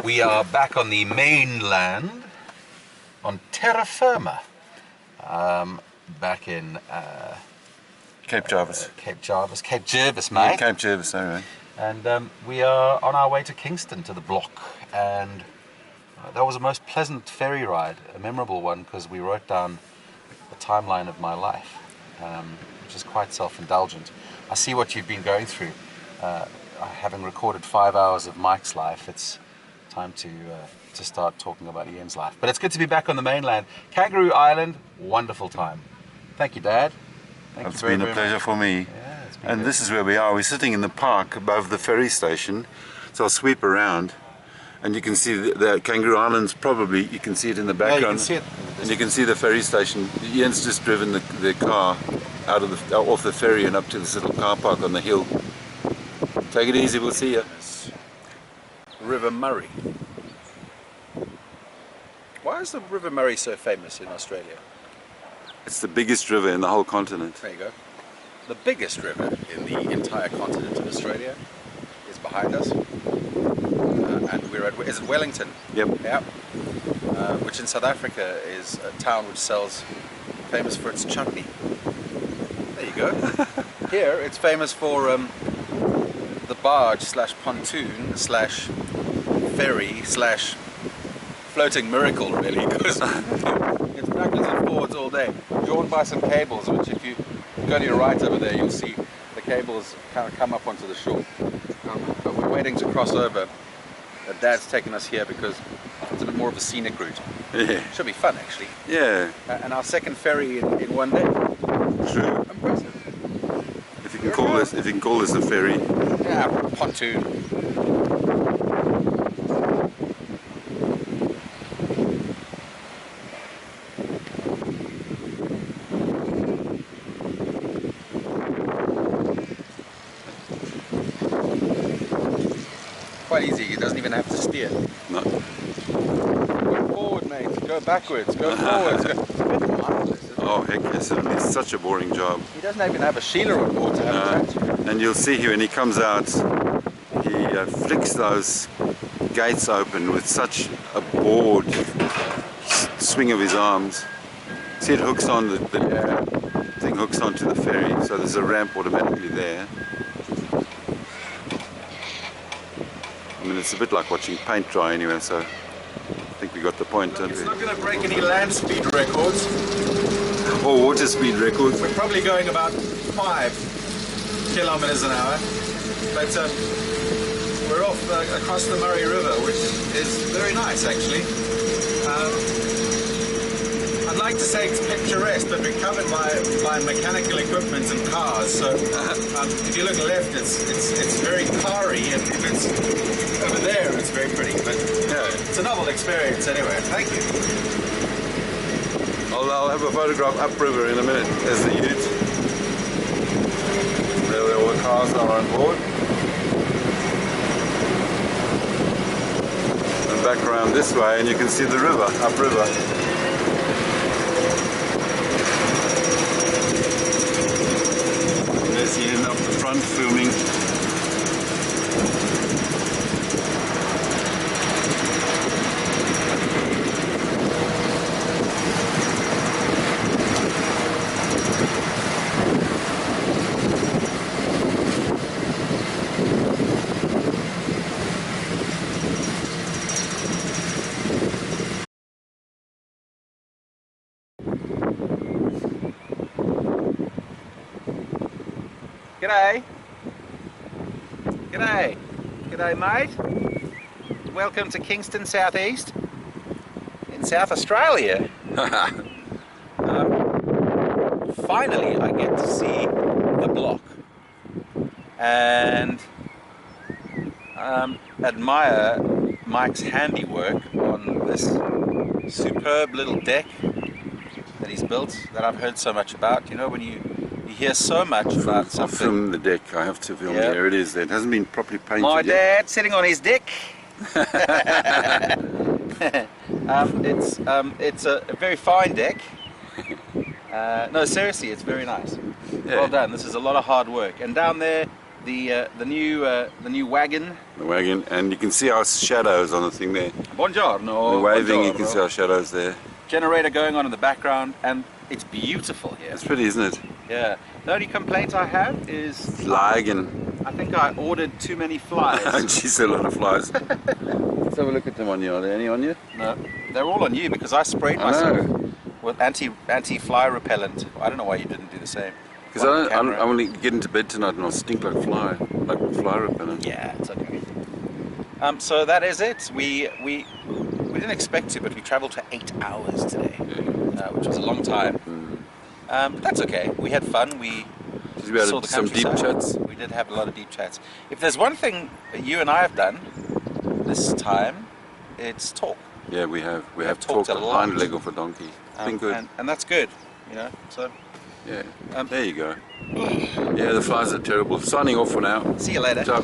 We are back on the mainland, on terra firma, back in Cape Jarvis. Cape Jervis, mate. Yeah, Cape Jervis, alright. And we are on our way to Kingston, to the block. And that was a most pleasant ferry ride, a memorable one, because we wrote down the timeline of my life, which is quite self-indulgent. I see what you've been going through. Having recorded 5 hours of Mike's life, it's time to start talking about Ian's life. But it's good to be back on the mainland. Kangaroo Island, wonderful time. Thank you, Dad. It's been a pleasure for me. Yeah, it's been and good. This is where we are. We're sitting in the park above the ferry station. So I'll sweep around and you can see the Kangaroo Island's probably, you can see it in the background. Yeah, you can see it. And you can see the ferry station. Ian's just driven the car out of off the ferry and up to this little car park on the hill. Take it easy, we'll see you. River Murray. Why is the River Murray so famous in Australia? It's the biggest river in the whole continent. There you go. The biggest river in the entire continent of Australia is behind us. And we're at, is it Wellington? Yep. Yeah. Which in South Africa is a town which sells, famous for its chutney. There you go. Here it's famous for the barge slash pontoon slash ferry slash floating miracle, really, because it's backwards and forwards all day, drawn by some cables, which if you go to your right over there, you'll see the cables kind of come up onto the shore. But we're waiting to cross over. Dad's taken us here because it's a bit more of a scenic route. Yeah. Should be fun, actually. Yeah. And our second ferry in one day. True. Impressive. If you can call this a ferry. Yeah, pontoon. Quite easy, he doesn't even have to steer. No. Go forward, mate. Go backwards. Go forwards. Go. It's a bit mindless, isn't it? Oh heck yes, it's such a boring job. He doesn't even have a Sheila on board to have a chat to. And you'll see here when he comes out, he flicks those gates open with such a bored swing of his arms. See, it hooks on, the thing hooks onto the ferry, so there's a ramp automatically there. I mean, it's a bit like watching paint dry anyway, so I think we got the point, don't we? It's not going to break any land speed records. Or water speed records. We're probably going about 5 kilometers an hour, but we're off across the Murray River, which is very nice, actually. I'd like to say it's picturesque, but we're covered by mechanical equipment and cars. So if you look left, it's very car-y, and if it's over there, it's very pretty. But it's a novel experience anyway. Thank you. I'll have a photograph upriver in a minute as the ute. There all the cars are on board. And back around this way and you can see the river, upriver. There's Ian up the front filming. G'day. G'day. G'day, mate. Welcome to Kingston Southeast in South Australia. Finally, I get to see the block and admire Mike's handiwork on this superb little deck that he's built that I've heard so much about. You know, when you hear so much about something. From the deck, I have to film. Yep. There it is. It hasn't been properly painted My yet. dad sitting on his dick. It's a very fine deck. No, seriously, it's very nice. Yeah. Well done. This is a lot of hard work. And down there, the new wagon. The wagon, and you can see our shadows on the thing there. Buongiorno. The waving, you buongiorno. can see our shadows there. Generator going on in the background, and it's beautiful here. It's pretty, isn't it? Yeah. The only complaint I have is Lagging. I think I ordered too many flies. Jeez, a lot of flies. Let's have a look at them on you. Are there any on you? No, they're all on you because I sprayed I myself know. with anti-fly repellent. I don't know why you didn't do the same. Because I want to get into bed tonight and I'll stink like fly repellent. Yeah, it's okay. So that is it. We didn't expect to, but we travelled for 8 hours today, which was a long time. But that's okay. We had fun. We saw the some deep countryside. chats. We did have a lot of deep chats. If there's one thing you and I have done this time, it's talk. Yeah, we have talked talked a a lot. hind leg off a donkey. It's been good. And that's good, you know. So Yeah. There you go. Yeah, the flies are terrible. Signing off for now. see you later. Ciao.